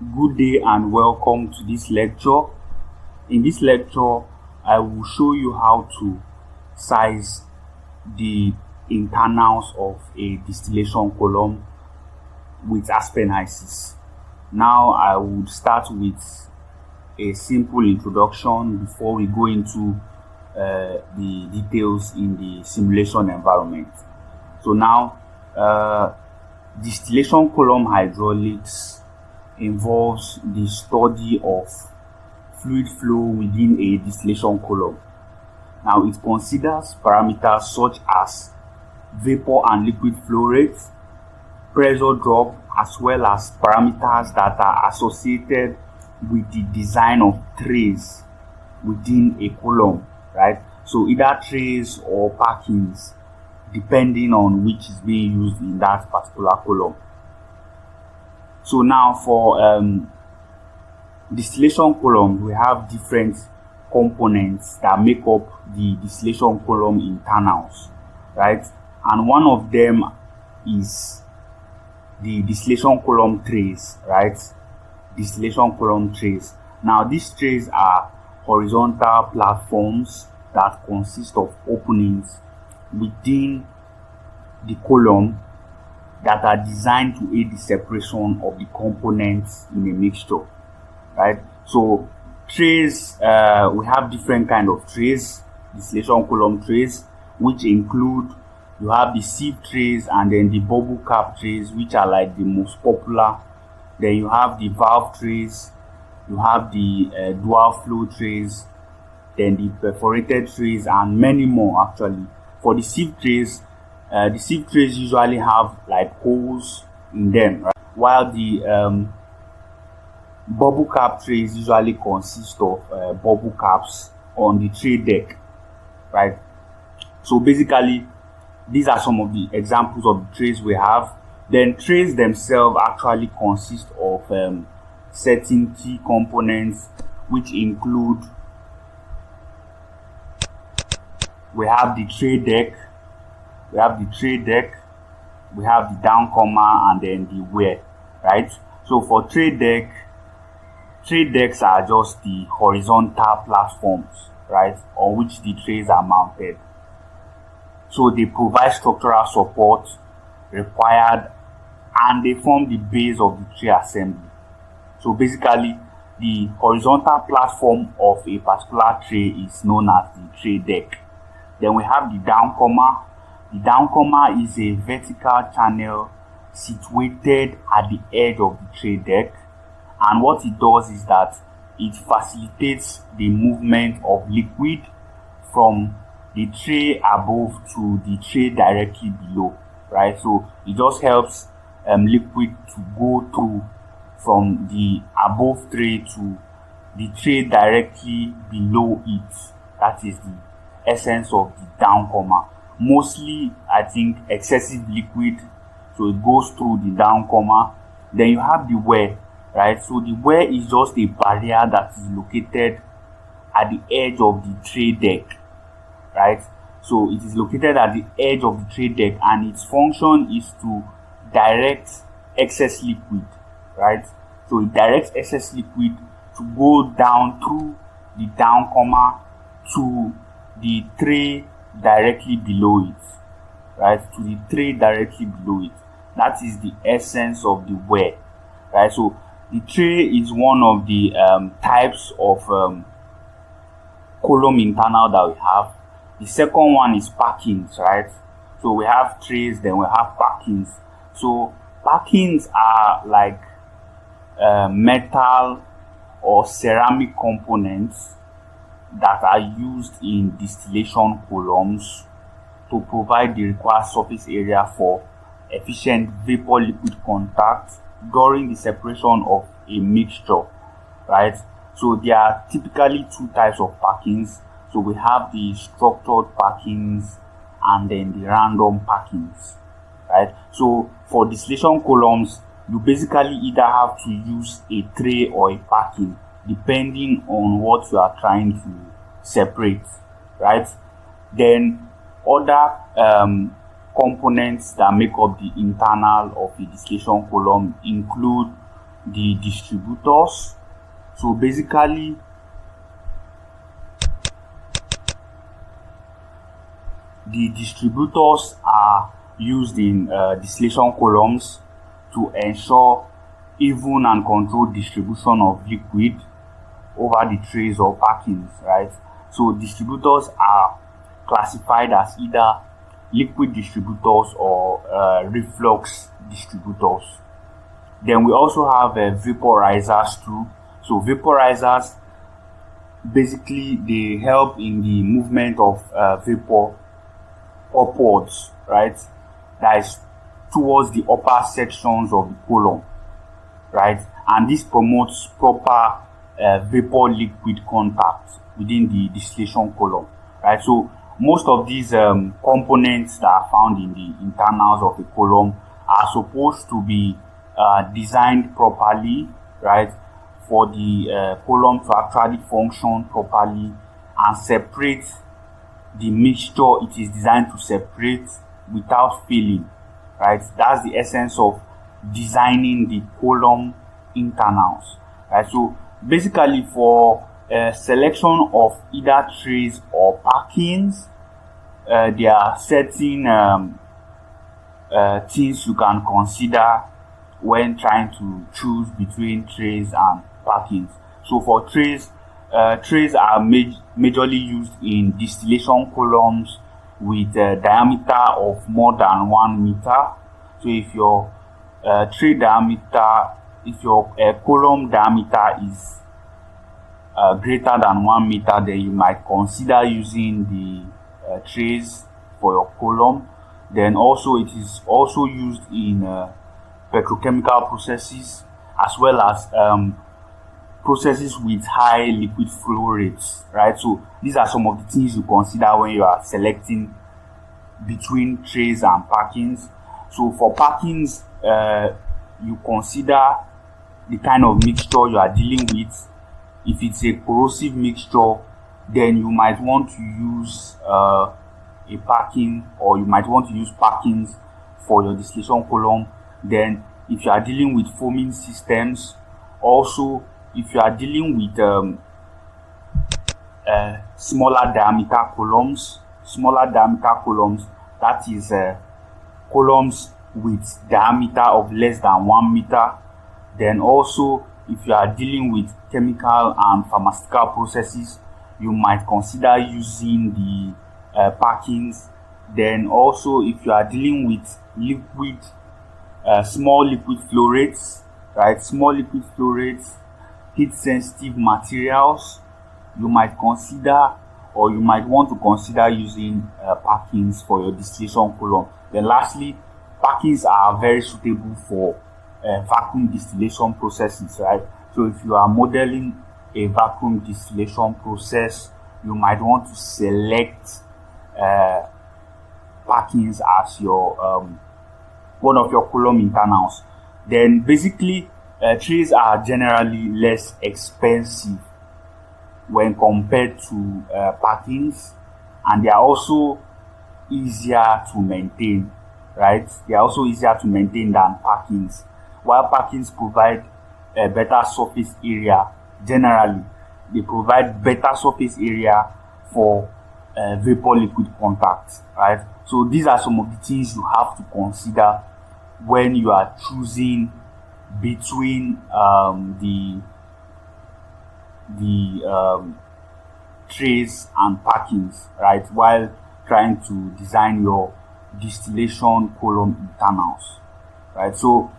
Good day and welcome to this lecture. In this lecture, I will show you how to size the internals of a distillation column with Aspen Hysys. Now I would start with a simple introduction before we go into the details in the simulation environment. So now, distillation column hydraulics involves the study of fluid flow within a distillation column. Now it considers parameters such as vapor and liquid flow rate, pressure drop, as well as parameters that are associated with the design of trays within a column, right? So either trays or packings, depending on which is being used in that particular column. So now for distillation column, we have different components that make up the distillation column internals, right? And one of them is the distillation column trays, right? Distillation column trays. Now these trays are horizontal platforms that consist of openings within the column that are designed to aid the separation of the components in a mixture, right? So trays, we have different kind of trays, distillation column trays, which include, you have the sieve trays and then the bubble cap trays, which are like the most popular. Then you have the valve trays, you have the dual flow trays, then the perforated trays, and many more actually. For the sieve trays usually have like holes in them, right? While the bubble cap trays usually consist of bubble caps on the tray deck, right? So basically, these are some of the examples of the trays we have. Then trays themselves actually consist of certain key components, which include, we have the tray deck, we have the downcomer, and then the wear, right? So for tray decks are just the horizontal platforms, right, on which the trays are mounted. So they provide structural support required and they form the base of the tray assembly. So basically, the horizontal platform of a particular tray is known as the tray deck. Then we have the downcomer. The downcomer is a vertical channel situated at the edge of the tray deck, and what it does is that it facilitates the movement of liquid from the tray above to the tray directly below, right? So it just helps liquid to go through from the above tray to the tray directly below it. That is the essence of the downcomer. Mostly, I think, excessive liquid, so it goes through the downcomer. Then you have the wear, right? So the wear is just a barrier that is located at the edge of the tray deck, right? So it is located at the edge of the tray deck, and its function is to direct excess liquid, right? So it directs excess liquid to go down through the downcomer to the tray directly below it, right? To the tray directly below it. That is the essence of the wear, right? So the tray is one of the types of column internal that we have. The second one is packings, right? So we have trays, then we have packings. So packings are like metal or ceramic components that are used in distillation columns to provide the required surface area for efficient vapor-liquid contact during the separation of a mixture, right? So there are typically two types of packings. So we have the structured packings and then the random packings, right? So for distillation columns, you basically either have to use a tray or a packing, depending on what you are trying to separate, right? Then other components that make up the internal of a distillation column include the distributors. So basically, the distributors are used in distillation columns to ensure even and controlled distribution of liquid over the trays or packings, right? So distributors are classified as either liquid distributors or reflux distributors. Then we also have vaporizers too. So vaporizers, basically they help in the movement of vapor upwards, right? That is towards the upper sections of the column, right? And this promotes proper vapor liquid contact within the distillation column, right? So most of these components that are found in the internals of a column are supposed to be designed properly, right, for the column to actually function properly and separate the mixture it is designed to separate without failing, right? That's the essence of designing the column internals, right? So basically, for selection of either trays or packings, there are certain things you can consider when trying to choose between trays and packings. So for trays, trays are majorly used in distillation columns with a diameter of more than 1 meter. So if your tray diameter, if your column diameter is greater than 1 meter, then you might consider using the trays for your column. Then also it is also used in petrochemical processes, as well as processes with high liquid flow rates, right? So these are some of the things you consider when you are selecting between trays and packings. So for packings, you consider the kind of mixture you are dealing with. If it's a corrosive mixture, then you might want to use a packing, or you might want to use packings for your distillation column. Then if you are dealing with foaming systems, also if you are dealing with smaller diameter columns, that is columns with diameter of less than 1 meter. Then also if you are dealing with chemical and pharmaceutical processes, you might consider using the packings. Then also if you are dealing with liquid, small liquid flow rates, right? Small liquid flow rates, heat sensitive materials, you might consider, or you might want to consider using packings for your distillation column. Then lastly, packings are very suitable for vacuum distillation processes, right? So if you are modeling a vacuum distillation process, you might want to select packings as your one of your column internals. Then basically, trays are generally less expensive when compared to packings, and they are also easier to maintain, right? They are also easier to maintain than packings. While packings provide a better surface area, generally they provide better surface area for vapor liquid contact, right? So these are some of the things you have to consider when you are choosing between the trays and packings, right, while trying to design your distillation column internals, right? So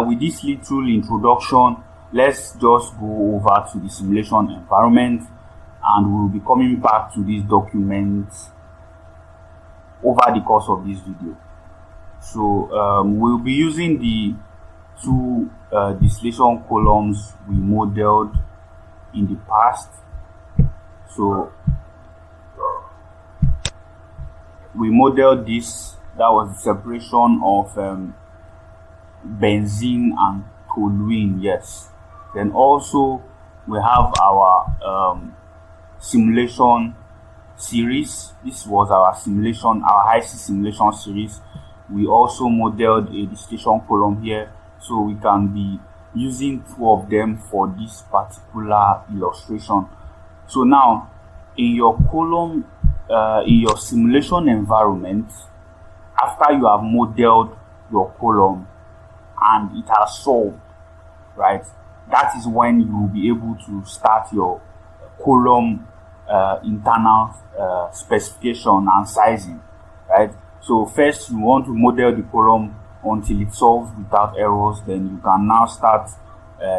with this little introduction, let's just go over to the simulation environment, and we'll be coming back to this document over the course of this video. So we'll be using the two distillation columns we modeled in the past. So we modeled this, that was the separation of benzene and toluene, yes. Then also we have our simulation series. This was our simulation, our Hysys simulation series. We also modeled a distillation column here, so we can be using two of them for this particular illustration. So now in your column, in your simulation environment, after you have modeled your column and it has solved, right, that is when you will be able to start your column internal specification and sizing, right? So first you want to model the column until it solves without errors, then you can now start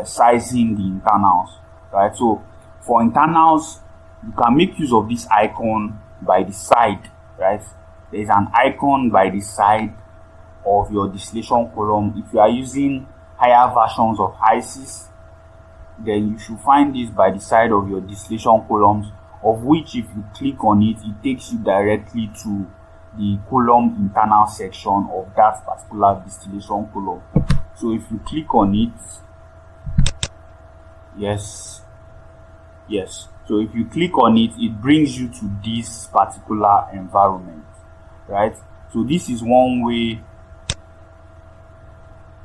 sizing the internals, right? So for internals, you can make use of this icon by the side, right? There is an icon by the side of your distillation column. If you are using higher versions of Hysys, then you should find this by the side of your distillation columns, of which if you click on it, it takes you directly to the column internal section of that particular distillation column. So if you click on it, yes, so if you click on it, it brings you to this particular environment, right? So this is one way,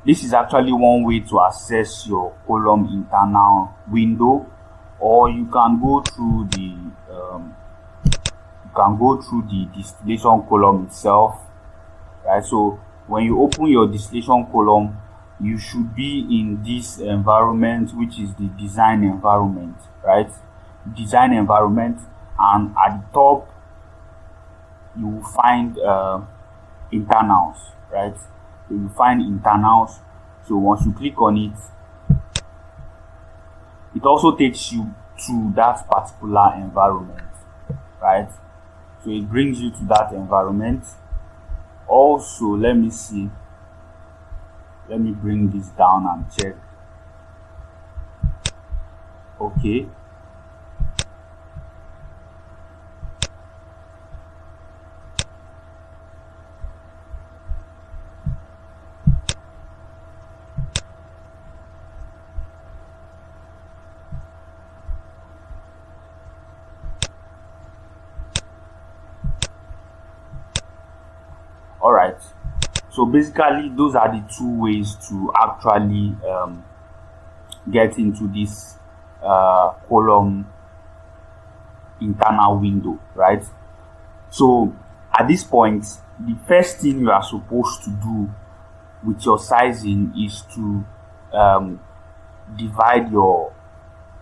this is actually one way to access your column internal window, or you can go through the distillation column itself, right? So when you open your distillation column, you should be in this environment, which is the design environment, right? Design environment, and at the top you will find internals, right? So you find internals. So once you click on it, it also takes you to that particular environment, right? So it brings you to that environment. Also, let me see, let me bring this down and check. Okay, all right. So basically those are the two ways to actually get into this column internal window, right? So at this point, the first thing you are supposed to do with your sizing is to divide your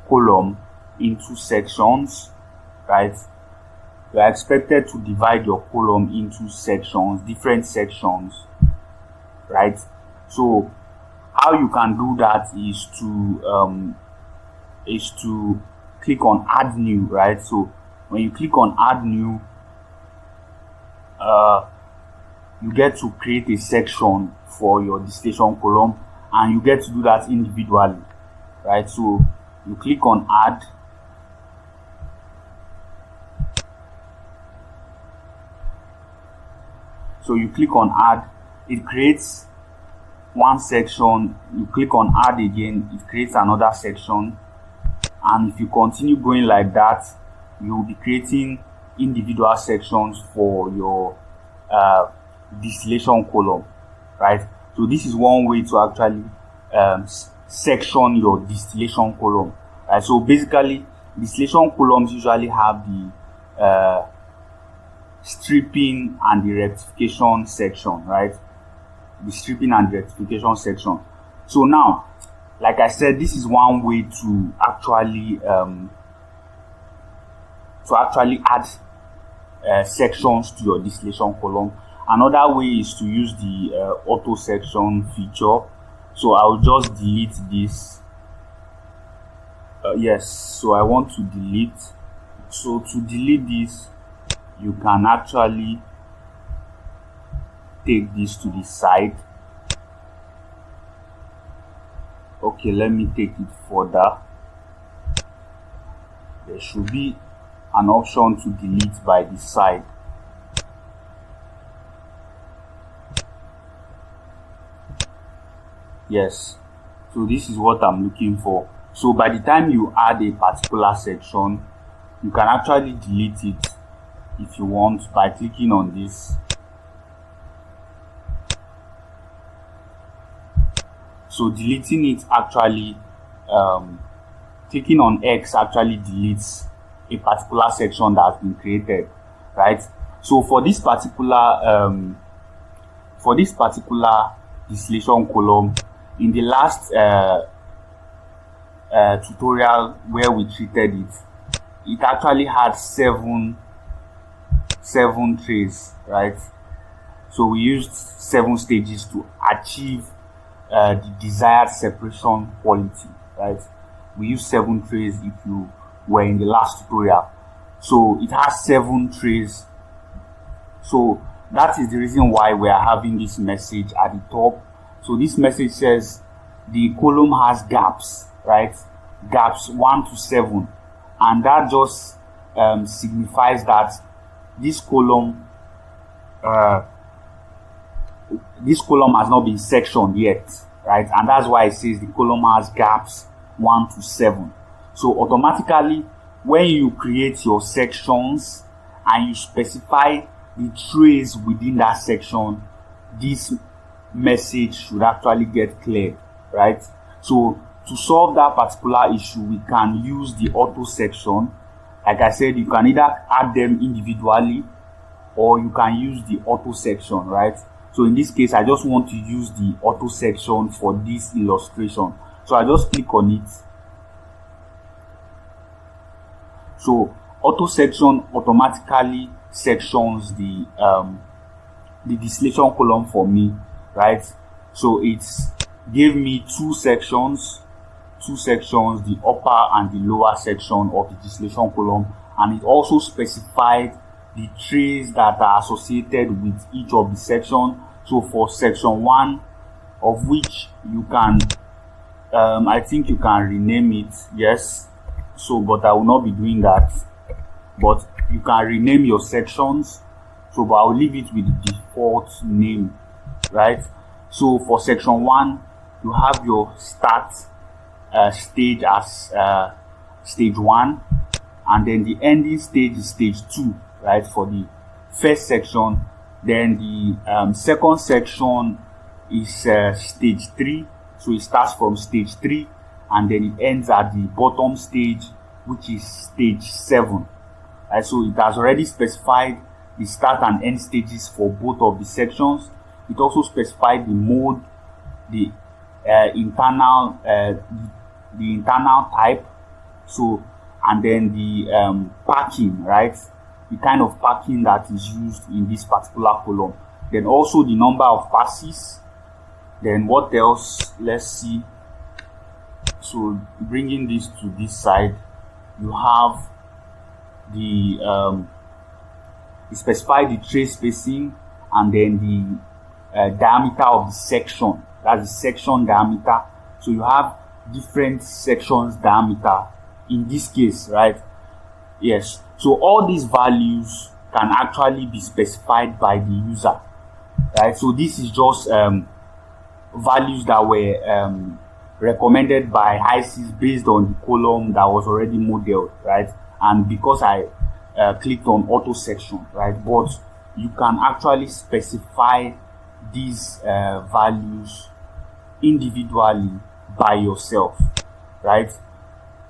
column into sections, right? You are expected to divide your column into sections, different sections, right? So how you can do that is to click on add new, right? So when you click on add new, you get to create a section for your distillation column, and you get to do that individually, right? So you click on add, so you click on add, it creates one section. You click on add again, it creates another section, and if you continue going like that, you will be creating individual sections for your distillation column, right? So this is one way to actually section your distillation column, right? So basically distillation columns usually have the stripping and the rectification section, right? The stripping and the rectification section. So now, like I said, this is one way to actually add sections to your distillation column. Another way is to use the auto section feature. So I'll just delete this. Yes, so I want to delete. So to delete this, you can actually take this to the side. Okay, let me take it further. There should be an option to delete by the side. Yes, so this is what I'm looking for. So by the time you add a particular section, you can actually delete it if you want by clicking on this. So deleting it actually, clicking on X actually deletes a particular section that has been created, right? So for this particular distillation column, in the last tutorial where we treated it, it actually had seven trays, right? So we used 7 stages to achieve the desired separation quality, right? We used 7 trays if you were in the last tutorial. So it has 7 trays. So that is the reason why we are having this message at the top. So this message says the column has gaps, right? Gaps 1 to 7, and that just signifies that this column has not been sectioned yet, right? And that's why it says the column has gaps 1 to 7. So automatically, when you create your sections and you specify the trays within that section, this message should actually get cleared, right? So to solve that particular issue, we can use the auto section. Like I said, you can either add them individually or you can use the auto section, right? So in this case, I just want to use the auto section for this illustration. So I just click on it. So auto section automatically sections the distillation column for me, right? So it gave me two sections, the upper and the lower section of the distillation column, and it also specified the trays that are associated with each of the sections. So for section 1, of which you can I think you can rename it, yes. So but I will not be doing that, but you can rename your sections. So but I'll leave it with the default name, right? So for section 1, you have your start stage as stage 1, and then the ending stage is stage 2, right, for the first section. Then the second section is stage 3, so it starts from stage 3 and then it ends at the bottom stage, which is stage 7, right? So it has already specified the start and end stages for both of the sections. It also specified the mode, the internal type, so, and then the packing, right? The kind of packing that is used in this particular column. Then also the number of passes. Then what else? Let's see. So bringing this to this side, you have the specify the tray spacing and then the diameter of the section. That's the section diameter. So you have different sections diameter in this case, right? Yes. So all these values can actually be specified by the user, right? So this is just values that were recommended by Hysys based on the column that was already modeled, right? And because I clicked on auto section, right? But you can actually specify these values individually by yourself, right?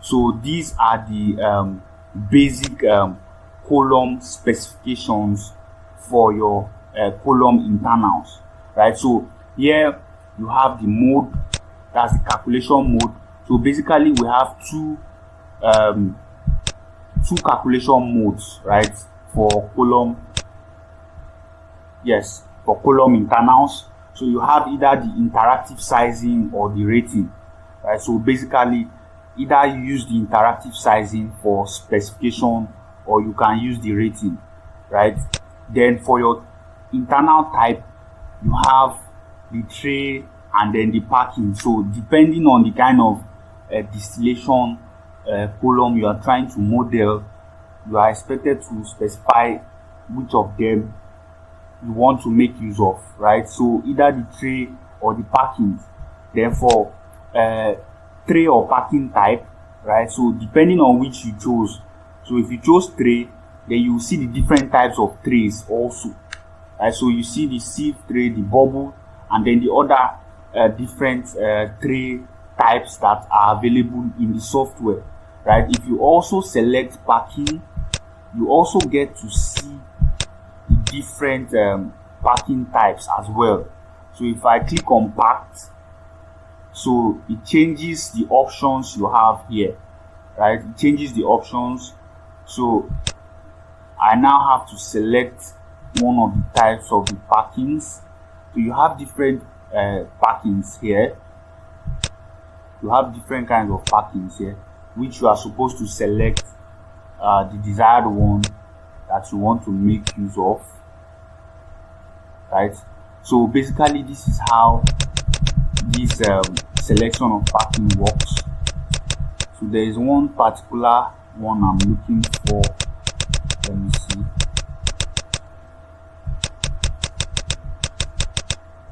So these are the basic column specifications for your column internals, right? So here you have the mode, that's the calculation mode. So basically we have two calculation modes, right, for column, yes, for column internals. So you have either the interactive sizing or the rating, right? So basically either you use the interactive sizing for specification or you can use the rating, right? Then for your internal type, you have the tray and then the packing. So depending on the kind of distillation column you are trying to model, you are expected to specify which of them you want to make use of, right? So either the tray or the packing. Then for tray or packing type, right? So depending on which you chose. So if you chose tray, then you will see the different types of trays also, right? So you see the sieve tray, the bubble, and then the other different tray types that are available in the software, right? If you also select packing, you also get to see the different packing types as well. So if I click on packed, so it changes the options you have here, right? It changes the options. So I now have to select one of the types of the packings. So you have different packings here. You have different kinds of packings here, which you are supposed to select the desired one that you want to make use of, right? So basically this is how this selection of packing works. So there is one particular one I'm looking for. Let me see.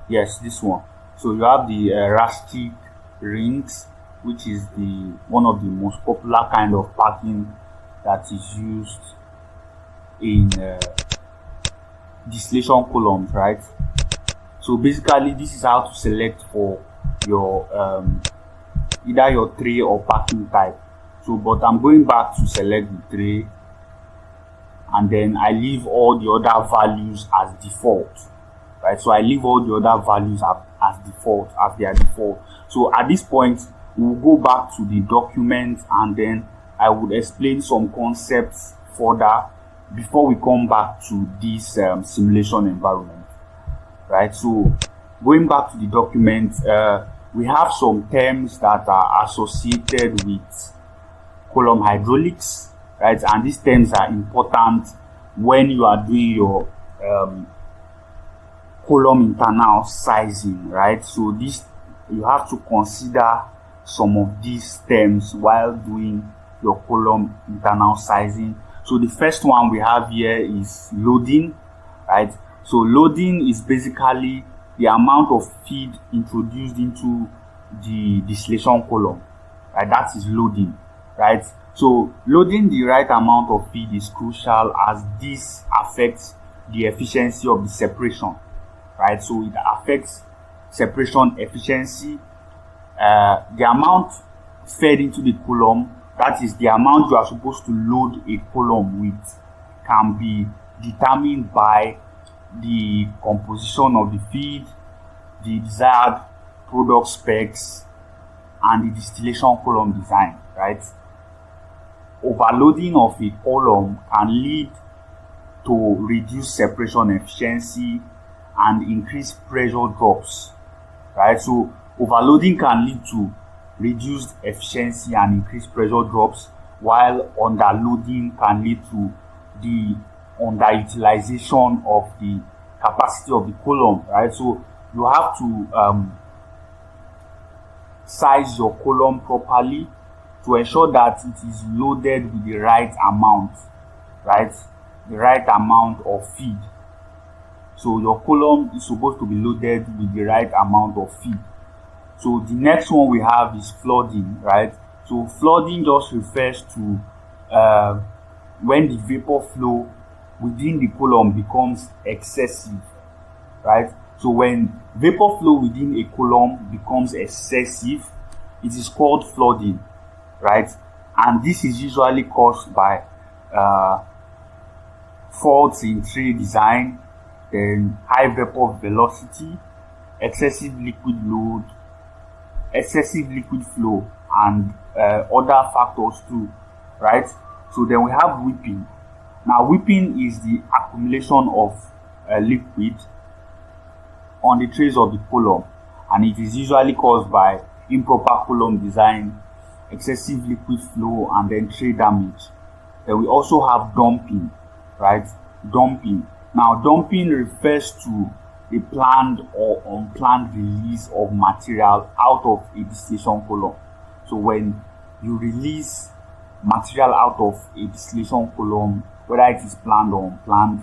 Yes, this one. So you have the rustic rings, which is the one of the most popular kind of packing that is used in distillation columns, right? So basically this is how to select for your either your tray or packing type. So but I'm going back to select the tray, and then I leave all the other values as default, right? So I leave all the other values as default, as their default. So at this point we'll go back to the document, and then I would explain some concepts further before we come back to this simulation environment, right? So going back to the document, we have some terms that are associated with column hydraulics, right? And these terms are important when you are doing your column internal sizing, right? So this, you have to consider some of these terms while doing your column internal sizing. So the first one we have here is loading, right? So loading is basically the amount of feed introduced into the distillation column, right? That is loading, right? So loading the right amount of feed is crucial, as this affects the efficiency of the separation, right? So it affects separation efficiency. The amount fed into the column, that is the amount you are supposed to load a column with, can be determined by the composition of the feed, the desired product specs, and the distillation column design, right? Overloading of a column can lead to reduced separation efficiency and increased pressure drops, right? So overloading can lead to reduced efficiency and increased pressure drops, while underloading can lead to the underutilization of the capacity of the column, right? So you have to size your column properly to ensure that it is loaded with the right amount, right? The right amount of feed. So your column is supposed to be loaded with the right amount of feed. So the next one we have is flooding, right? So flooding just refers to when the vapor flow within the column becomes excessive, right? So when vapor flow within a column becomes excessive, it is called flooding, right? And this is usually caused by faults in tray design, then high vapor velocity, excessive liquid load, excessive liquid flow, and other factors too, right? So then we have whipping. Now whipping is the accumulation of liquid on the trays of the column, and it is usually caused by improper column design, excessive liquid flow, and then tray damage. Then we also have dumping, right? Dumping. Now dumping refers to a planned or unplanned release of material out of a distillation column. So when you release material out of a distillation column, whether it is planned or unplanned,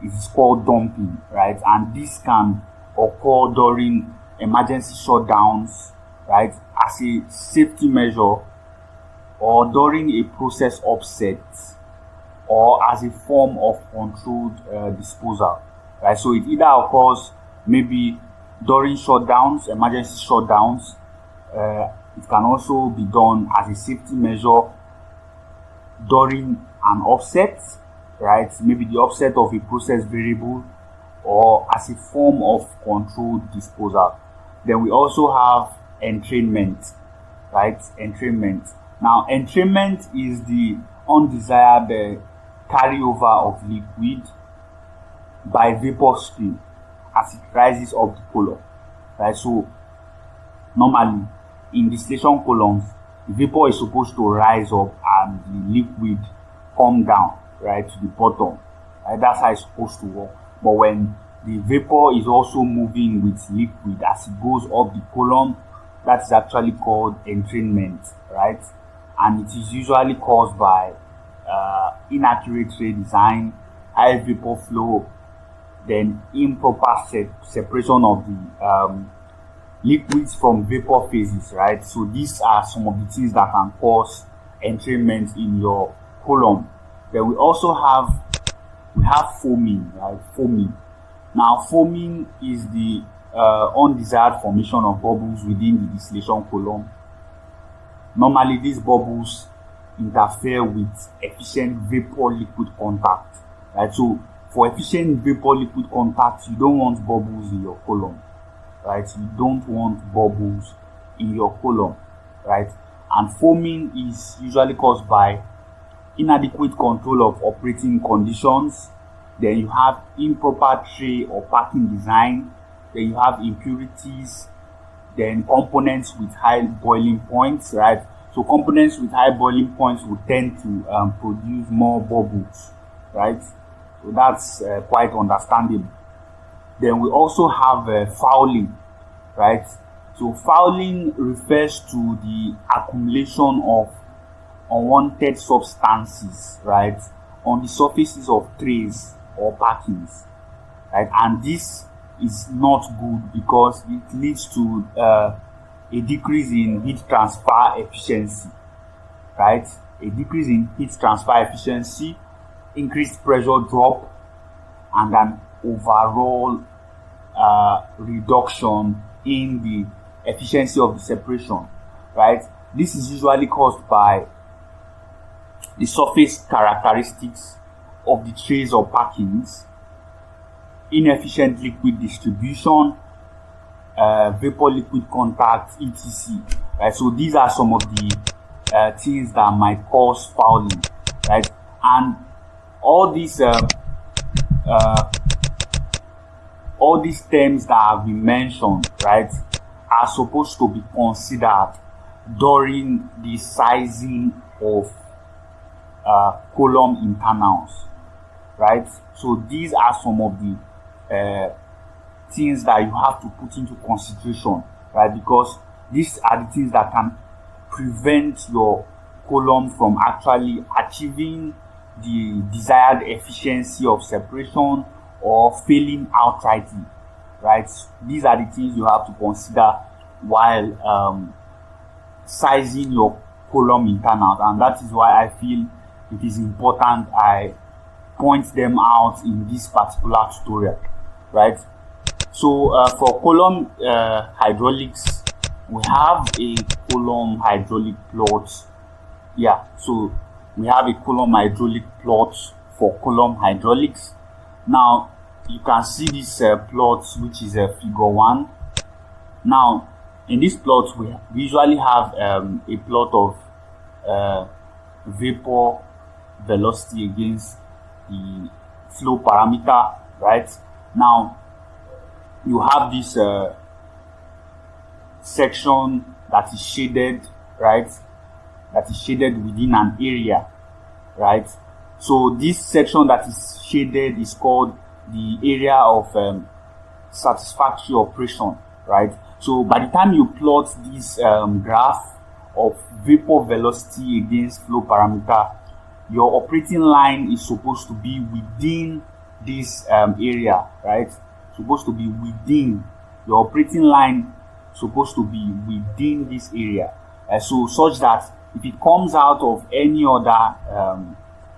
it is called dumping, right? And this can occur during emergency shutdowns, right, as a safety measure, or during a process upset, or as a form of controlled disposal, right? So it either occurs maybe during shutdowns, emergency shutdowns. It can also be done as a safety measure during an offset, right? Maybe the offset of a process variable, or as a form of controlled disposal. Then we also have entrainment, right? Entrainment. Now, entrainment is the undesired carryover of liquid by vapor stream as it rises up the column, right? So normally in distillation columns, the vapor is supposed to rise up and the liquid come down, right, to the bottom. Right? That's how it's supposed to work. But when the vapor is also moving with liquid as it goes up the column, that is actually called entrainment, right? And it is usually caused by inaccurate tray design, high vapor flow, then improper separation of the liquids from vapor phases, right? So these are some of the things that can cause entrainment in your column. Then we also have foaming, right? Foaming. Now, foaming is the undesired formation of bubbles within the distillation column. Normally, these bubbles interfere with efficient vapor-liquid contact, right? So, for efficient vapor-liquid contact, you don't want bubbles in your column, right? You don't want bubbles in your column, right? And foaming is usually caused by inadequate control of operating conditions. Then you have improper tray or packing design. Then you have impurities. Then components with high boiling points, right? So components with high boiling points will tend to produce more bubbles, right? So that's quite understandable. Then we also have fouling, right? So fouling refers to the accumulation of unwanted substances, right, on the surfaces of trays or packings, right? And this is not good because it leads to a decrease in heat transfer efficiency, right? A decrease in heat transfer efficiency, increased pressure drop, and an overall reduction in the efficiency of the separation, right? This is usually caused by the surface characteristics of the trays or packings, inefficient liquid distribution, vapor-liquid contact, etc. Right? So these are some of the things that might cause fouling, right? And all these terms that have been mentioned, right, are supposed to be considered during the sizing of column internals, right? So these are some of the things that you have to put into consideration, right? Because these are the things that can prevent your column from actually achieving the desired efficiency of separation or failing outrightly, right? These are the things you have to consider while sizing your column internals, and that is why I feel it is important I point them out in this particular tutorial, right? So for column hydraulics, we have a column hydraulic plot. Yeah, so we have a column hydraulic plot for column hydraulics. Now you can see this plot, which is figure 1. Now in this plot we usually have a plot of vapor velocity against the flow parameter, right? Now you have this section that is shaded, right? That is shaded within an area, right? So this section that is shaded is called the area of satisfactory operation, right? So by the time you plot this graph of vapor velocity against flow parameter, your operating line is supposed to be within this area, right? Supposed to be within your operating line, supposed to be within this area, so such that if it comes out of any other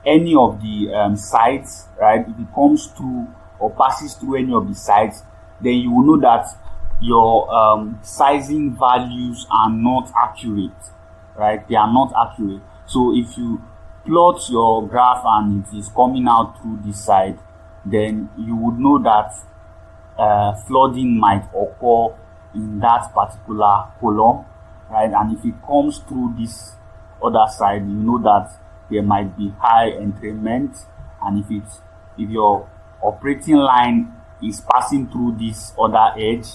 any of the sides, right, if it comes through or passes through any of the sides, then you will know that your sizing values are not accurate, right? They are not accurate. So if you plot your graph and it is coming out through this side, then you would know that flooding might occur in that particular column, right? And if it comes through this other side, you know that there might be high entrainment. And if your operating line is passing through this other edge,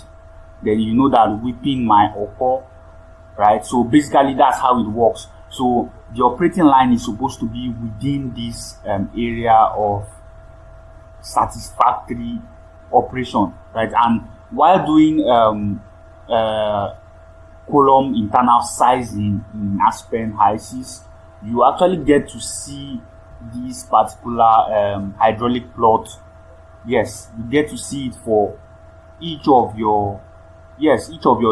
then you know that whipping might occur, right? So basically that's how it works. So the operating line is supposed to be within this area of satisfactory operation, right? And while doing column internal sizing in Aspen Hysys, you actually get to see this particular hydraulic plot. Yes, you get to see it for each of your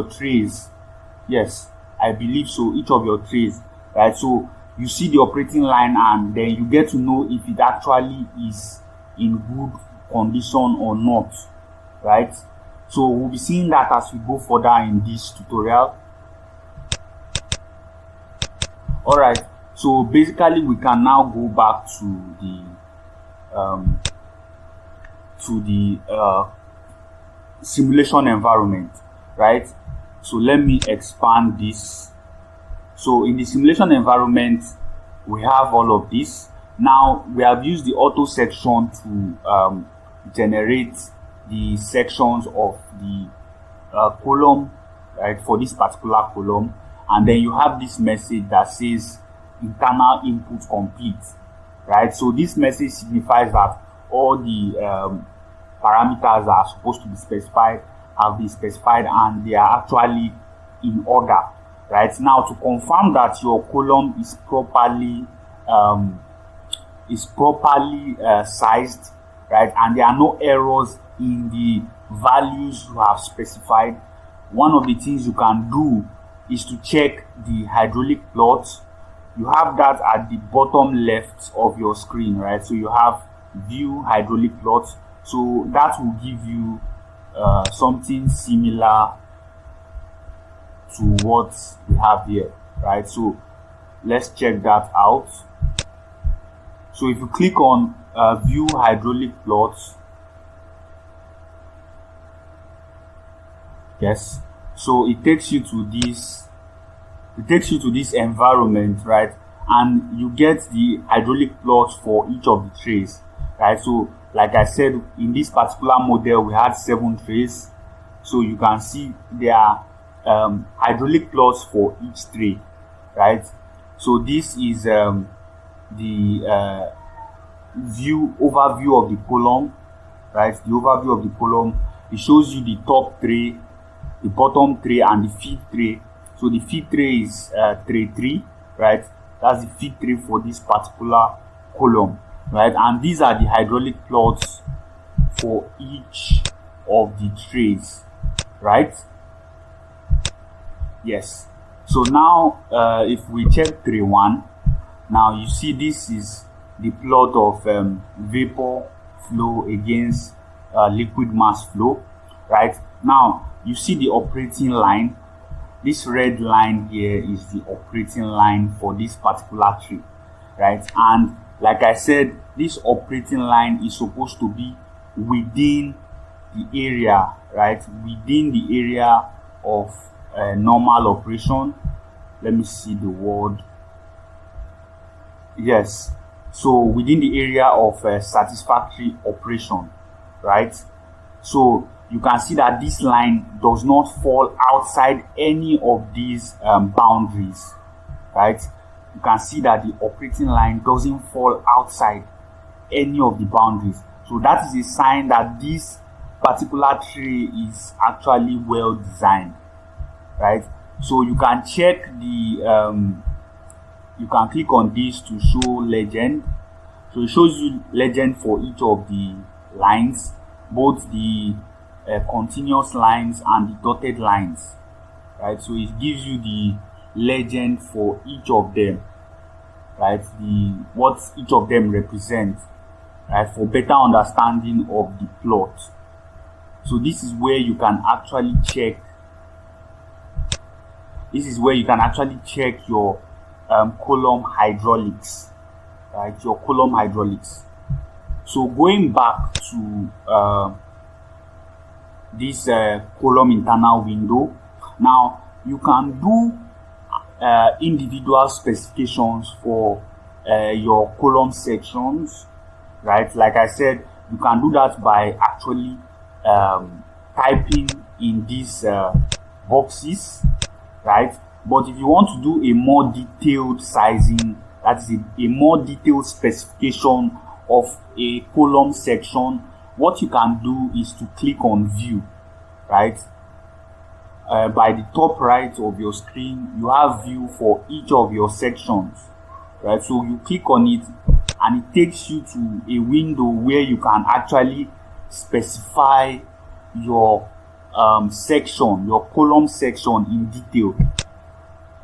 trays. Yes, I believe so, each of your trays, right? So you see the operating line, and then you get to know if it actually is in good condition or not, right? So we'll be seeing that as we go further in this tutorial. All right, so basically we can now go back to the simulation environment, right? So let me expand this. So in the simulation environment, we have all of this. Now we have used the auto section to generate the sections of the column, right, for this particular column. And then you have this message that says internal input complete, right? So this message signifies that all the parameters that are supposed to be specified have been specified, and they are actually in order, right? Now, to confirm that your column is properly sized, right, and there are no errors in the values you have specified, one of the things you can do is to check the hydraulic plot. You have that at the bottom left of your screen, right? So you have view hydraulic plot. So that will give you something similar to what we have here, right? So let's check that out. So if you click on view hydraulic plots, yes, so it takes you to this environment, right? And you get the hydraulic plots for each of the trays, right? So like I said, in this particular model we had 7 trays, so you can see there are hydraulic plots for each tray, right? So this is the overview of the column, right? The overview of the column. It shows you the top tray, the bottom tray, and the feed tray. So the feed tray is tray 3, right? That's the feed tray for this particular column, right? And these are the hydraulic plots for each of the trays, right? Yes. So now if we check tray 1, now you see this is the plot of vapor flow against liquid mass flow, right? Now you see the operating line. This red line here is the operating line for this particular tray, right? And like I said, this operating line is supposed to be within the area, right? Within the area of normal operation. Let me see the word. Yes, so within the area of satisfactory operation, right? So you can see that this line does not fall outside any of these boundaries, right? You can see that the operating line doesn't fall outside any of the boundaries. So that is a sign that this particular tray is actually well designed, right? So you can check the you can click on this to show legend. So it shows you legend for each of the lines, both the continuous lines and the dotted lines, right? So it gives you the legend for each of them, right? What each of them represents, right? For better understanding of the plot. So this is where you can actually check. This is where you can actually check your column hydraulics, right? Your column hydraulics. So going back to this column internal window, now you can do individual specifications for your column sections, right? Like I said, you can do that by actually typing in these boxes, right? But if you want to do a more detailed sizing, that is a more detailed specification of a column section, what you can do is to click on view, right? By the top right of your screen, you have view for each of your sections, right? So you click on it and it takes you to a window where you can actually specify your section, your column section in detail,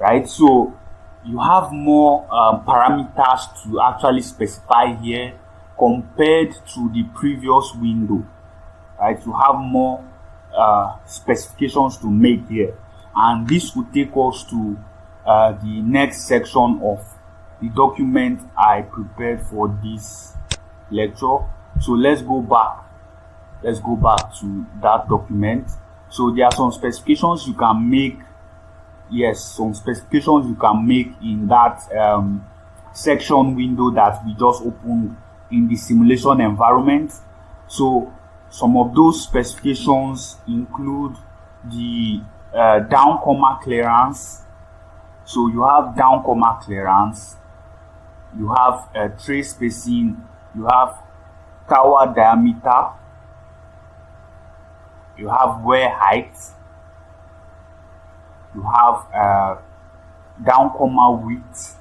right? So you have more parameters to actually specify here compared to the previous window, right? You have more specifications to make here, and this will take us to the next section of the document I prepared for this lecture. So let's go back to that document. So there are some specifications you can make. Yes, some specifications you can make in that section window that we just opened in the simulation environment. So some of those specifications include the down comma clearance. So you have down comma clearance, you have tray spacing, you have tower diameter, you have wear height, you have down comma width,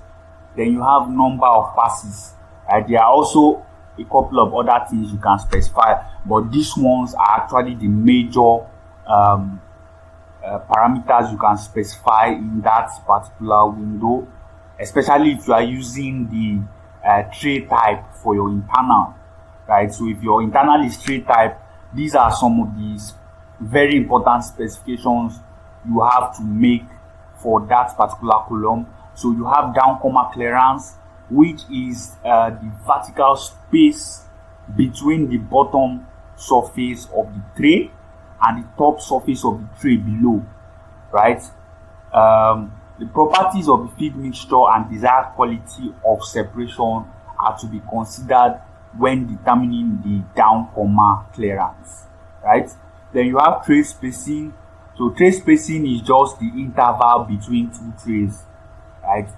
then you have number of passes. There are also a couple of other things you can specify, but these ones are actually the major parameters you can specify in that particular window, especially if you are using the tray type for your internal, right? So if your internal is tray type, these are some of these very important specifications you have to make for that particular column. So you have down comma clearance, which is the vertical space between the bottom surface of the tray and the top surface of the tray below, right? The properties of the feed mixture and desired quality of separation are to be considered when determining the down comma clearance, right? Then you have tray spacing. So tray spacing is just the interval between two trays, right?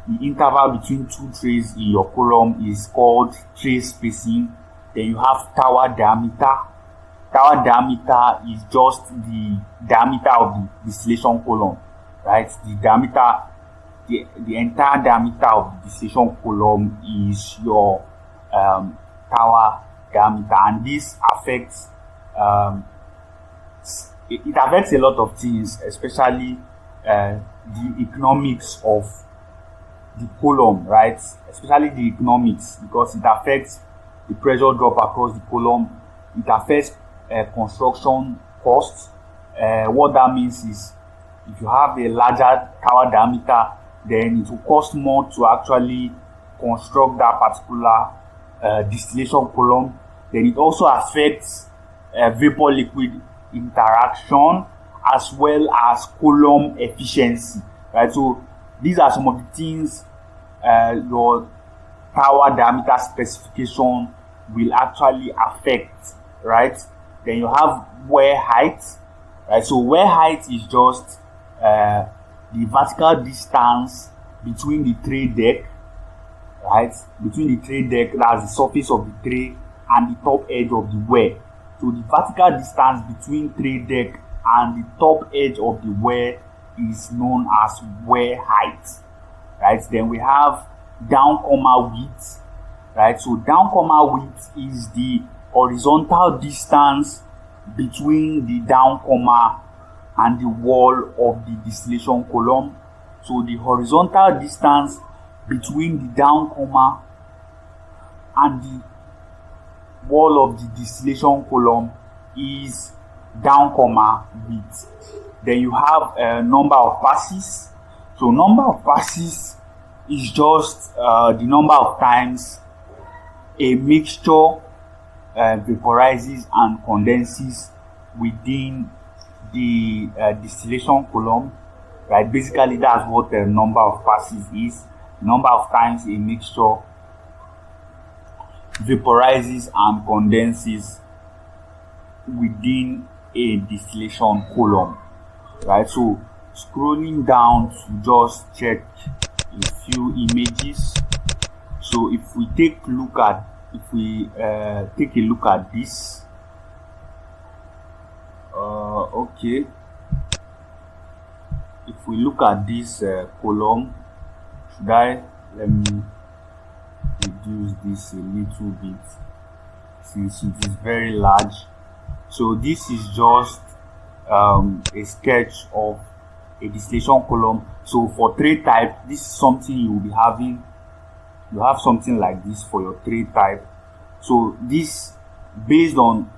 The interval between two trays in your column is called tray spacing. Then you have tower diameter. Tower diameter is just the diameter of the distillation column, right? The diameter, the entire diameter of the distillation column is your tower diameter, and this affects it affects a lot of things, especially the economics of the column, right? Especially the economics, because it affects the pressure drop across the column. It affects construction costs. What that means is, if you have a larger tower diameter, then it will cost more to actually construct that particular distillation column. Then it also affects vapor liquid interaction as well as column efficiency, right? So these are some of the things your tower diameter specification will actually affect, right? Then you have wear height, right? So wear height is just the vertical distance between the tray deck, right? Between the tray deck, that's the surface of the tray, and the top edge of the wear. So the vertical distance between tray deck and the top edge of the wear is known as wear height, right? Then we have down comma width, right? So down comma width is the horizontal distance between the down comma and the wall of the distillation column. So the horizontal distance between the down comma and the wall of the distillation column is down comma width. Then you have a number of passes. So number of passes is just the number of times a mixture vaporizes and condenses within the distillation column, right? Basically, that's what the number of passes is. Number of times a mixture vaporizes and condenses within a distillation column, right? So scrolling down to just check a few images. So if we take a look at this, okay, if we look at this column, let me reduce this a little bit since it is very large. So this is just a sketch of a distillation column. So for tray type, this is something you will be having. You have something like this for your tray type. So this, based on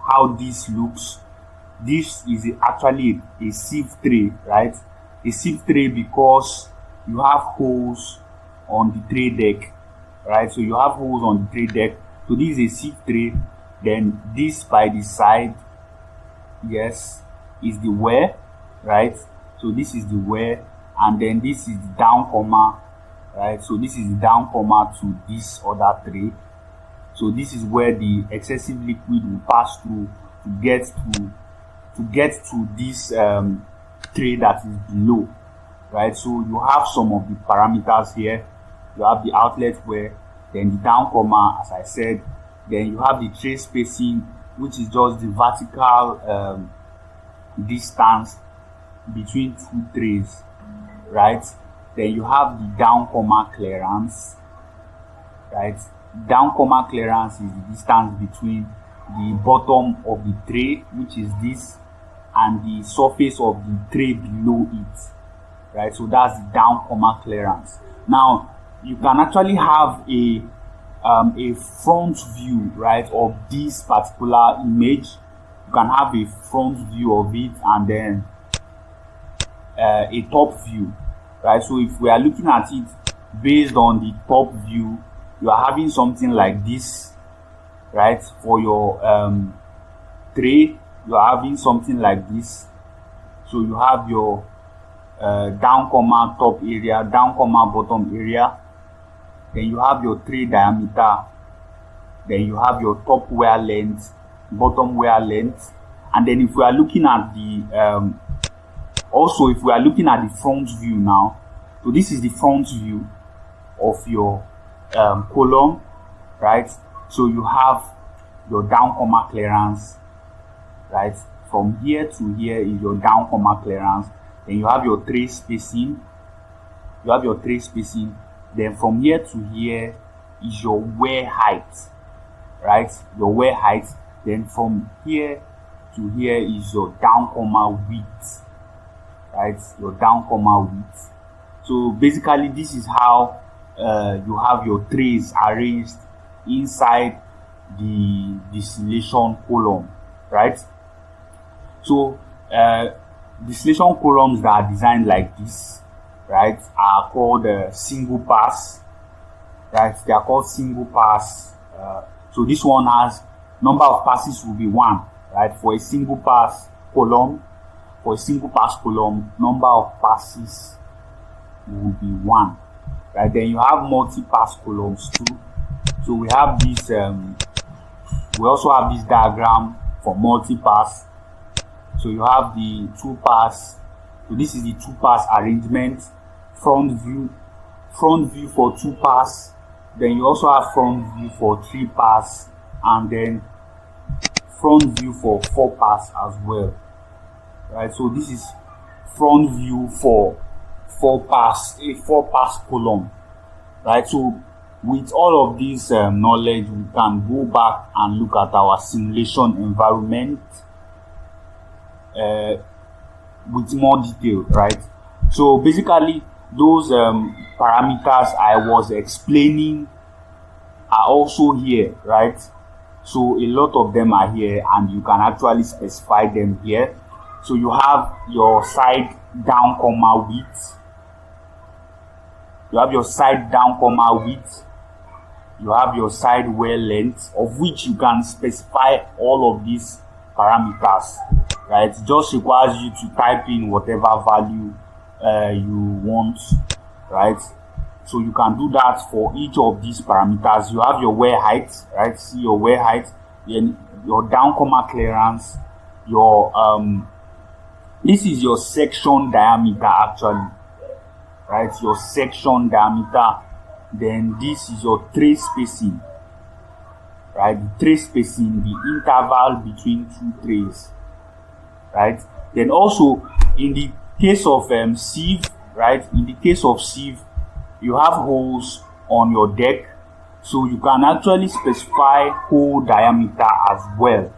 how this looks, this is actually a sieve tray, right? A sieve tray because you have holes on the tray deck, right? So you have holes on the tray deck. So this is a sieve tray. Then this by the side, yes, is the wear, right? So this is the wear, and then this is the down comma, right? So this is the down comma to this other tray. So this is where the excessive liquid will pass through to get to this tray that is below, right? So you have some of the parameters here. You have the outlet wear, then the down comma, as I said. Then you have the tray spacing, which is just the vertical distance between two trays, right? Then you have the down comma clearance, right? Down comma clearance is the distance between the bottom of the tray, which is this, and the surface of the tray below it, right? So that's the down comma clearance. Now you can actually have a front view, right, of this particular image. You can have a front view of it and then a top view, right? So if we are looking at it based on the top view, you are having something like this, right? For your tray, you are having something like this. So you have your down comma top area, down comma bottom area. Then you have your tray diameter. Then you have your top wear length, bottom wear length. And then if we are looking at the also if we are looking at the front view now, so this is the front view of your column, right? So you have your down comma clearance, right? From here to here is your down comma clearance. Then you have your tray spacing. You have your tray spacing. Then from here to here is your wear height, right? Your wear height. Then from here to here is your down comma width, right? Your down comma width. So basically this is how you have your trays arranged inside the distillation column, right? So distillation columns that are designed like this, right, are called single pass, right? They are called single pass. So this one has number of passes will be 1, right? For a single pass column, number of passes will be 1, right? Then you have multi-pass columns too. So we have this. We also have this diagram for multi-pass. So you have the 2-pass. So this is the 2-pass arrangement. Front view for 2-pass. Then you also have front view for 3-pass, and then front view for 4-pass as well, right? So this is front view for 4-pass, a 4-pass column, right? So with all of this knowledge, we can go back and look at our simulation environment with more detail, right? So basically those parameters I was explaining are also here, right? So a lot of them are here, and you can actually specify them here. So you have your side down comma width. You have your side down comma width. You have your side wear length, of which you can specify all of these parameters, right? It just requires you to type in whatever value you want, right? So you can do that for each of these parameters. You have your wear height, right? See your wear height, then your down comma clearance, your this is your section diameter actually, right? Your section diameter. Then this is your tray spacing, right? The tray spacing, the interval between two trays, right? Then also in the case of sieve, right? In the case of sieve, you have holes on your deck, so you can actually specify hole diameter as well.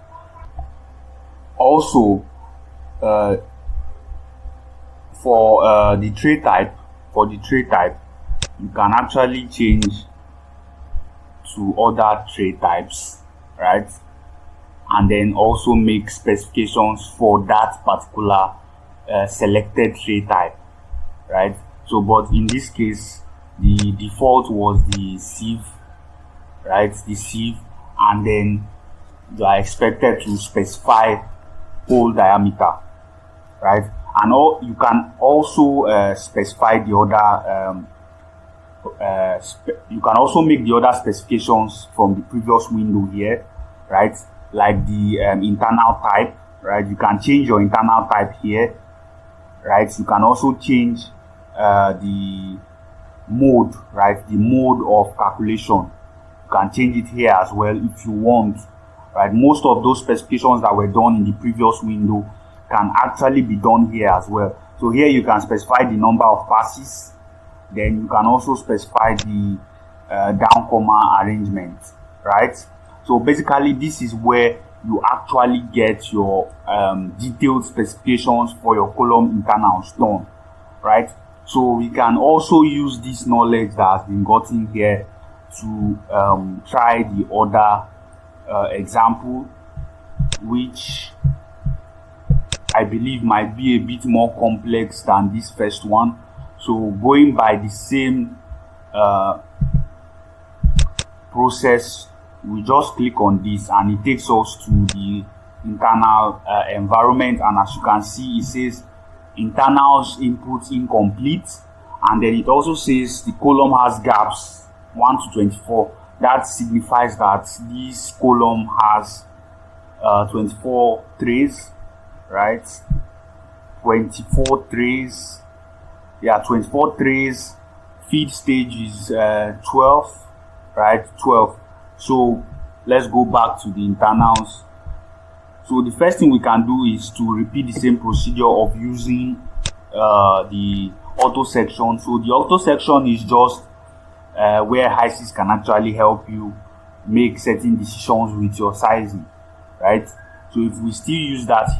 Also, for the tray type, you can actually change to other tray types, right? And then also make specifications for that particular selected tray type, right? So, but in this case, the default was the sieve, right? The sieve, and then you are expected to specify hole diameter, right? And you can also specify the other. You can also make the other specifications from the previous window here, right? Like the internal type, right? You can change your internal type here, right? You can also change the mode, right? The mode of calculation. You can change it here as well if you want, right? Most of those specifications that were done in the previous window can actually be done here as well. So here you can specify the number of passes. Then you can also specify the down comma arrangement, right? So basically this is where you actually get your detailed specifications for your column internals done, right? So we can also use this knowledge that has been gotten here to try the other example, which I believe might be a bit more complex than this first one. So going by the same process, we just click on this and it takes us to the internal environment, and as you can see, it says internals input incomplete, and then it also says the column has gaps 1 to 24. That signifies that this column has 24 trays, right? 24 trays. Yeah, 24 trays. Feed stage is 12, right? 12. So let's go back to the internals. So the first thing we can do is to repeat the same procedure of using the auto section. So the auto section is just where Hysys can actually help you make certain decisions with your sizing, right? So if we still use that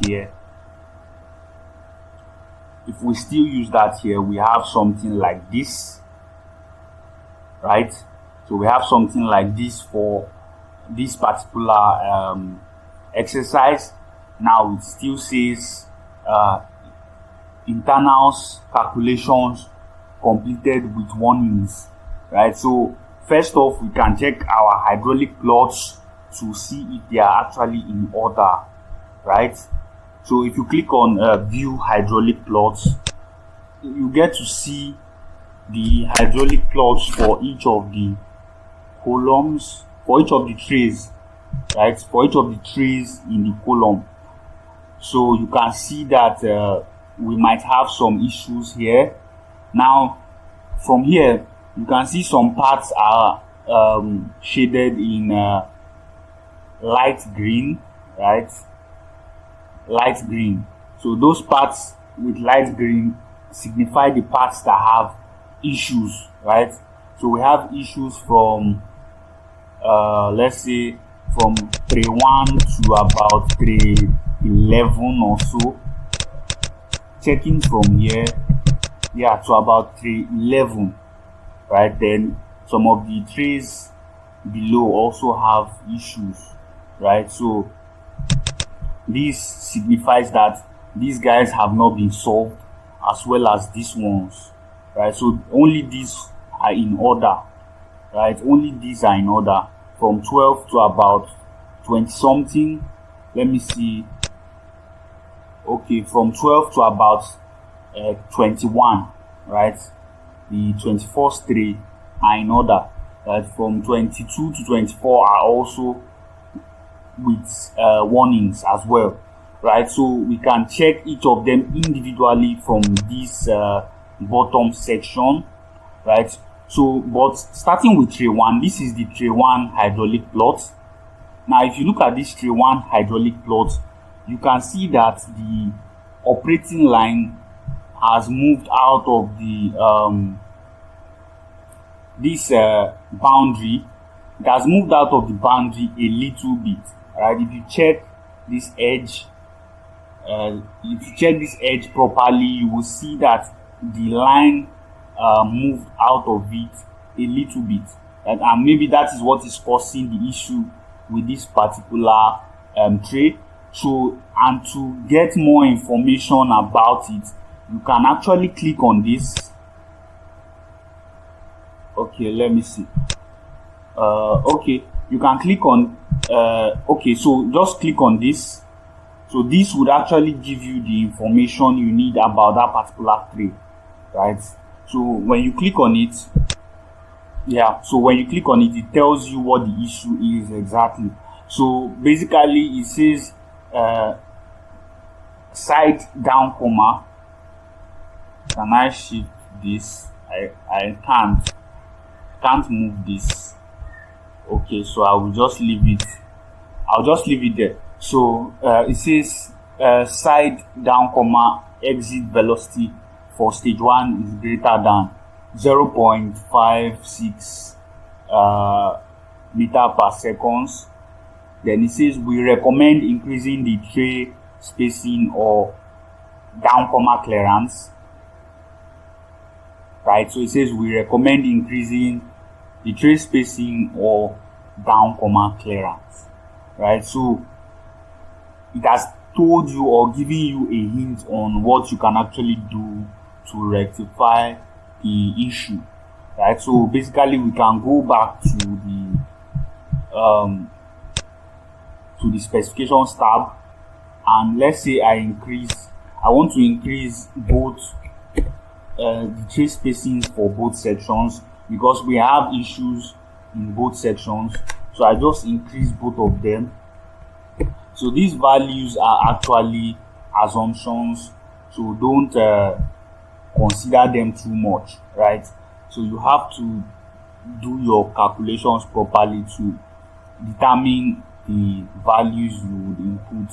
here, we have something like this, right? So we have something like this for this particular exercise. Now it still says internals calculations completed with 1 minute, right? So first off, we can check our hydraulic plots to see if they are actually in order, right? So if you click on view hydraulic plots, you get to see the hydraulic plots for each of the columns, for each of the trays, right? For each of the trays in the column. So you can see that we might have some issues here. Now from here, you can see some parts are shaded in light green, right? Light green. So those parts with light green signify the parts that have issues, right? So we have issues from let's say from tray 1 to about tray 11 or so. Checking from here, yeah, to about tray 11, right? Then some of the trays below also have issues, right? So this signifies that these guys have not been solved, as well as these ones, right? So only these are in order, right? Only these are in order from 12 to about 20 something. Let me see. Okay, from 12 to about 21, right? The 21st three are in order, right? From 22 to 24 are also with warnings as well, right? So we can check each of them individually from this bottom section, right? So, but starting with tray 1, this is the tray 1 hydraulic plot. Now, if you look at this tray 1 hydraulic plot, you can see that the operating line has moved out of the this boundary. It has moved out of the boundary a little bit, right? If you check this edge, properly, you will see that the line moved out of it a little bit, right? And maybe that is what is causing the issue with this particular tray. So, and to get more information about it, you can actually click on this. Okay, let me see. Okay, you can click on okay, so just click on this. So this would actually give you the information you need about that particular tray, right? So when you click on it, it tells you what the issue is exactly. So basically it says side down comma. Can I shift this? I can't move this. Okay, so I will just leave it. I'll just leave it there. So it says side down comma exit velocity for stage 1 is greater than 0.56 meter per seconds. Then it says we recommend increasing the tray spacing or down comma clearance, right? So it says we recommend increasing the tray spacing or down comma clearance, right? So it has told you or given you a hint on what you can actually do to rectify the issue, right? So basically we can go back to the specifications tab, and let's say I want to increase both the tray spacings for both sections, because we have issues in both sections. So I just increase both of them. So these values are actually assumptions, so don't consider them too much, right? So you have to do your calculations properly to determine the values you would input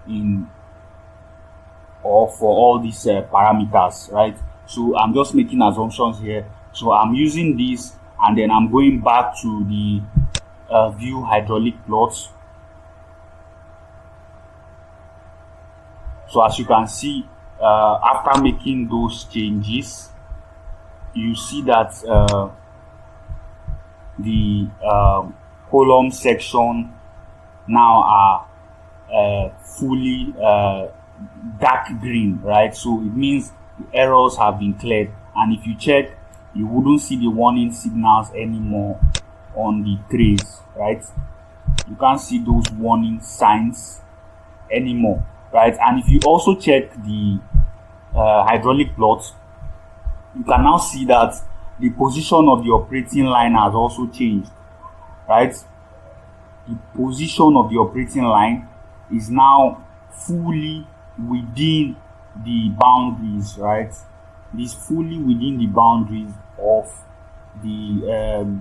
in or for all these parameters, right? So I'm just making assumptions here. So I'm using this, and then I'm going back to the view hydraulic plots. So as you can see, after making those changes, you see that the column section now are fully dark green, right? So it means the errors have been cleared, and if you check, you wouldn't see the warning signals anymore on the trays, right? You can't see those warning signs anymore, right? And if you also check the hydraulic plot, you can now see that the position of the operating line has also changed, right? The position of the operating line is now fully within the boundaries, right? It is fully within the boundaries of the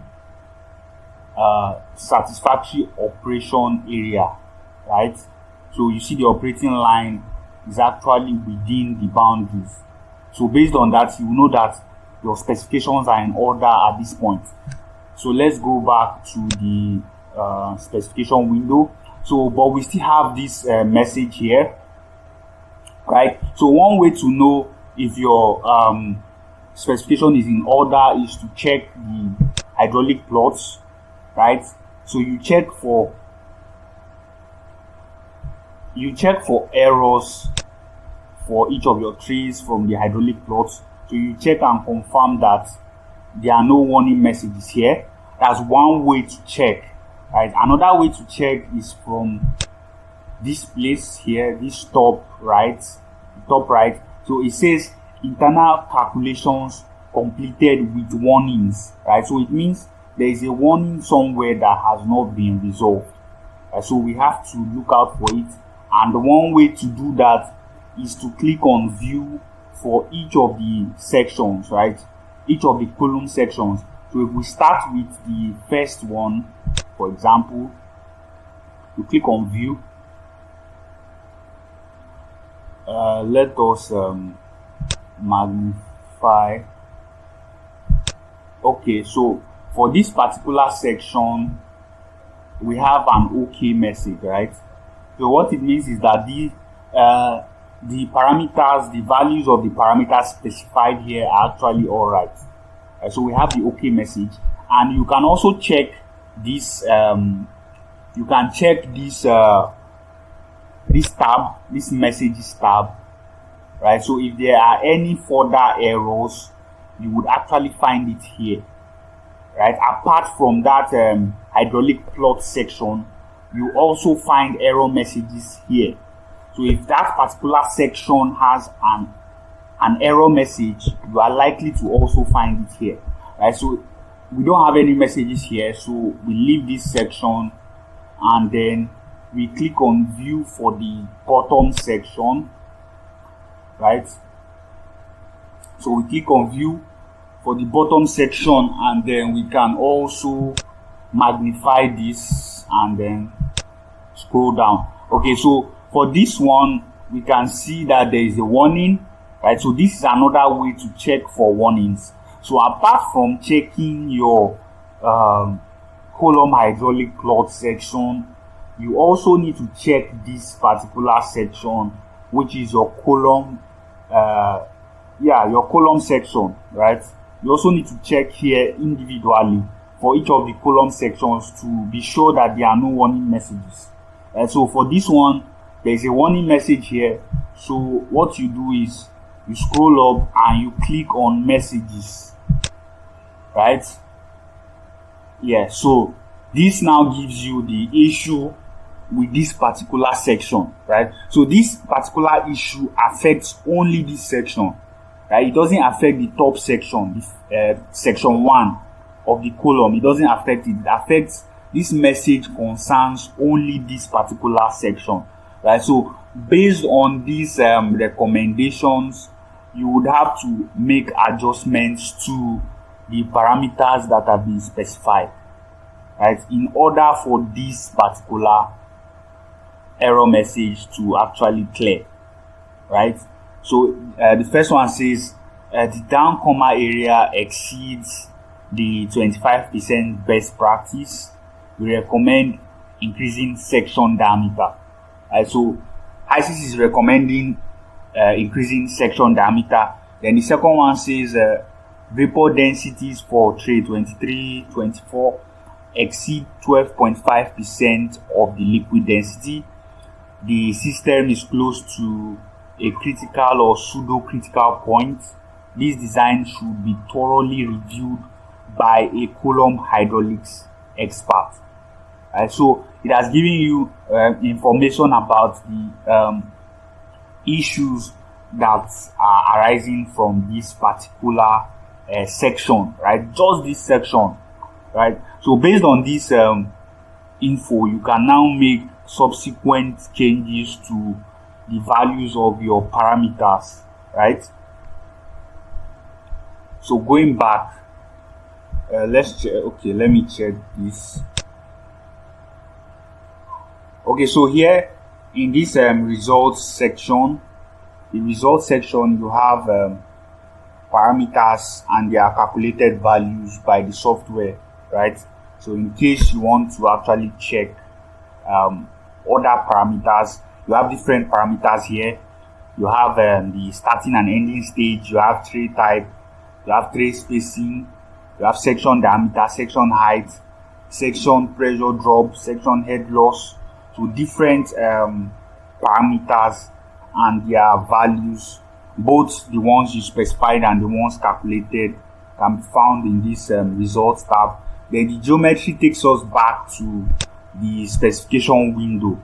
satisfactory operation area, right? So you see the operating line is actually within the boundaries. So based on that, you know that your specifications are in order at this point. So let's go back to the specification window. So but we still have this message here, right? So one way to know if your specification is in order is to check the hydraulic plots, right? So you check for you check for errors for each of your trays from the hydraulic plots. So you check and confirm that there are no warning messages here. That's one way to check, right? Another way to check is from this place here, this top right. So it says internal calculations completed with warnings, right? So it means there is a warning somewhere that has not been resolved. So we have to look out for it. And one way to do that is to click on view for each of the sections, right? Each of the column sections. So if we start with the first one, for example, you click on view. Let us magnify. Okay, so for this particular section, we have an OK message, right? So what it means is that the parameters, the values of the parameters specified here are actually all right. So we have the OK message, and you can also check this. You can check this this tab, this messages tab, right? So if there are any further errors, you would actually find it here, right? Apart from that hydraulic plot section, you also find error messages here. So if that particular section has an error message, you are likely to also find it here, right? So we don't have any messages here, so we leave this section, and then we click on view for the bottom section, right? So we click on view for the bottom section, and then we can also magnify this and then scroll down. Okay, so for this one, we can see that there is a warning, right? So this is another way to check for warnings. So apart from checking your column hydraulic plot section, you also need to check this particular section, which is your column, your column section, right? You also need to check here individually for each of the column sections to be sure that there are no warning messages. So for this one, there is a warning message here. So what you do is you scroll up and you click on messages, right? Yeah, so this now gives you the issue with this particular section, right? So this particular issue affects only this section, right? It doesn't affect the top section, section 1 of the column. It doesn't affect it. It affects, this message concerns only this particular section, right? So based on these recommendations, you would have to make adjustments to the parameters that have been specified, right, in order for this particular error message to actually clear, right? So the first one says the down comma area exceeds the 25% best practice. We recommend increasing section diameter. So Hysys is recommending increasing section diameter. Then the second one says vapor densities for tray 23, 24 exceed 12.5% of the liquid density. The system is close to a critical or pseudo-critical point. This design should be thoroughly reviewed by a column hydraulics expert. So it has given you information about the issues that are arising from this particular section, right? Just this section, right? So based on this info, you can now make subsequent changes to the values of your parameters, right? So going back, let's check. Okay, let me check this. Okay, so here in this results section, the results section, you have parameters and their calculated values by the software, right? So in case you want to actually check other parameters, you have different parameters here. You have the starting and ending stage, you have tray type, you have tray spacing, you have section diameter, section height, section pressure drop, section head loss. So different parameters and their values, both the ones you specified and the ones calculated, can be found in this results tab. Then the geometry takes us back to the specification window,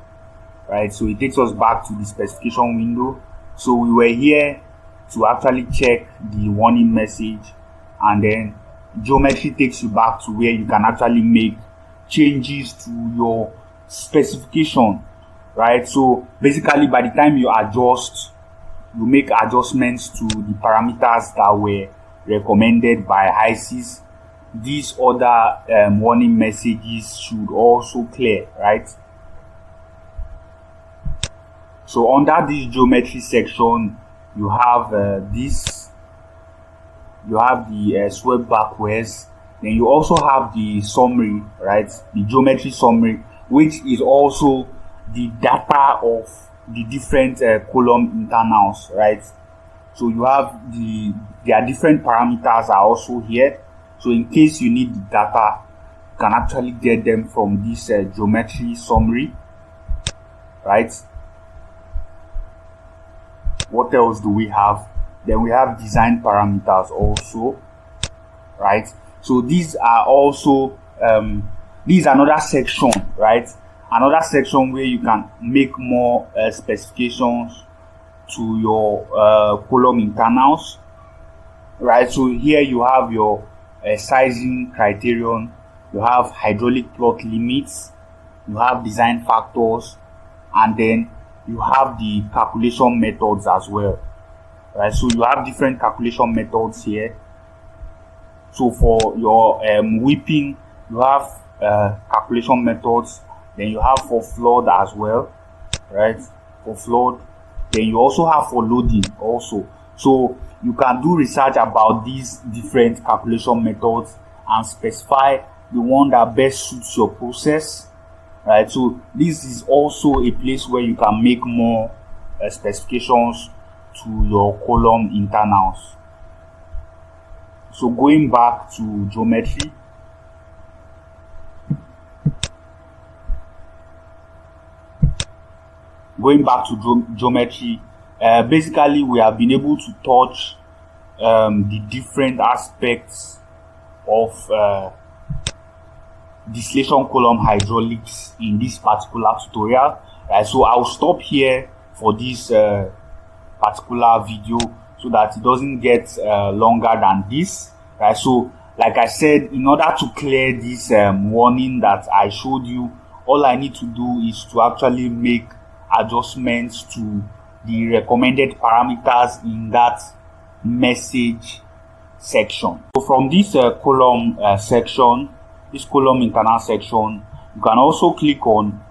right? So it takes us back to the specification window. So we were here to actually check the warning message, and then geometry takes you back to where you can actually make changes to your specification, right? So basically, by the time you make adjustments to the parameters that were recommended by Hysys, these other warning messages should also clear, right? So under this geometry section, you have you have the swept backwards. Then you also have the summary, right? The geometry summary, which is also the data of the different column internals, right? So you have their different parameters are also here. So in case you need the data, you can actually get them from this geometry summary, right? What else do we have? Then we have design parameters also, right? So these are also these are another section, right? Another section where you can make more specifications to your column internals, right? So here you have your sizing criterion, you have hydraulic plot limits, you have design factors, and then you have the calculation methods as well, right? So you have different calculation methods here. So for your whipping, you have calculation methods. Then you have for flood as well, right? For flood. Then you also have for loading also. So you can do research about these different calculation methods and specify the one that best suits your process, right? So this is also a place where you can make more specifications to your column internals. So going back to geometry, basically we have been able to touch the different aspects of distillation column hydraulics in this particular tutorial, right? So I'll stop here for this particular video so that it doesn't get longer than this, right? So like I said, in order to clear this warning that I showed you, all I need to do is to actually make adjustments to the recommended parameters in that message section. So from this column section, this column internal section, you can also click on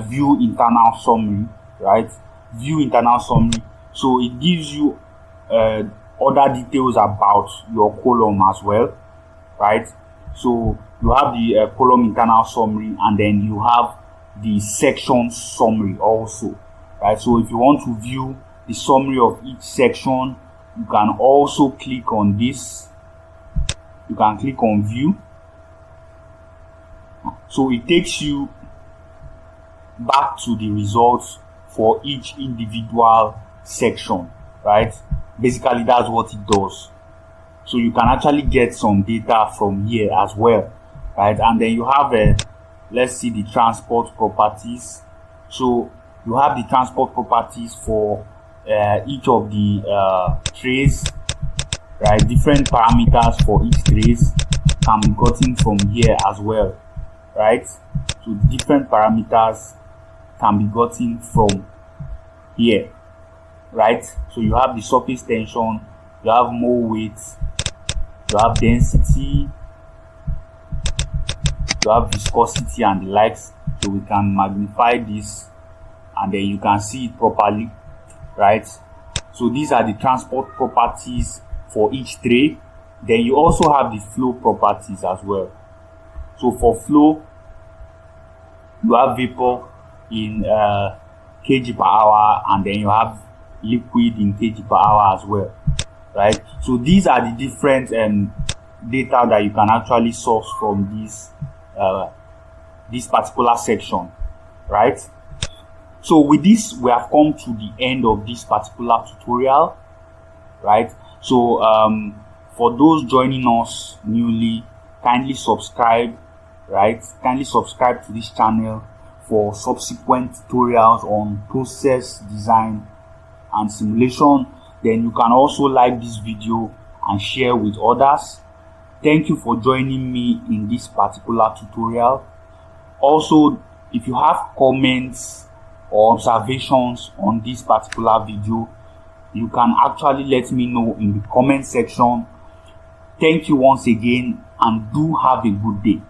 view internal summary, right? View internal summary. So it gives you other details about your column as well, right? So you have the column internal summary, and then you have the section summary also, right? So if you want to view the summary of each section, you can also click on this. You can click on view. So it takes you back to the results for each individual section, right? Basically that's what it does. So you can actually get some data from here as well, right? And then you have let's see the transport properties. So you have the transport properties for each of the trays, right? Different parameters for each trays can be gotten from here as well, right? So different parameters can be gotten from here, right? So you have the surface tension, you have more weight, you have density, you have viscosity and the likes. So we can magnify this and then you can see it properly, right? So these are the transport properties for each tray. Then you also have the flow properties as well. So for flow, you have vapor in kg per hour, and then you have liquid in kg per hour as well, right? So these are the different data that you can actually source from this this particular section, right? So with this, we have come to the end of this particular tutorial, right? So for those joining us newly, kindly subscribe, right? Kindly subscribe to this channel for subsequent tutorials on process design and simulation. Then you can also like this video and share with others. Thank you for joining me in this particular tutorial. Also, if you have comments or observations on this particular video, you can actually let me know in the comment section. Thank you once again, and do have a good day.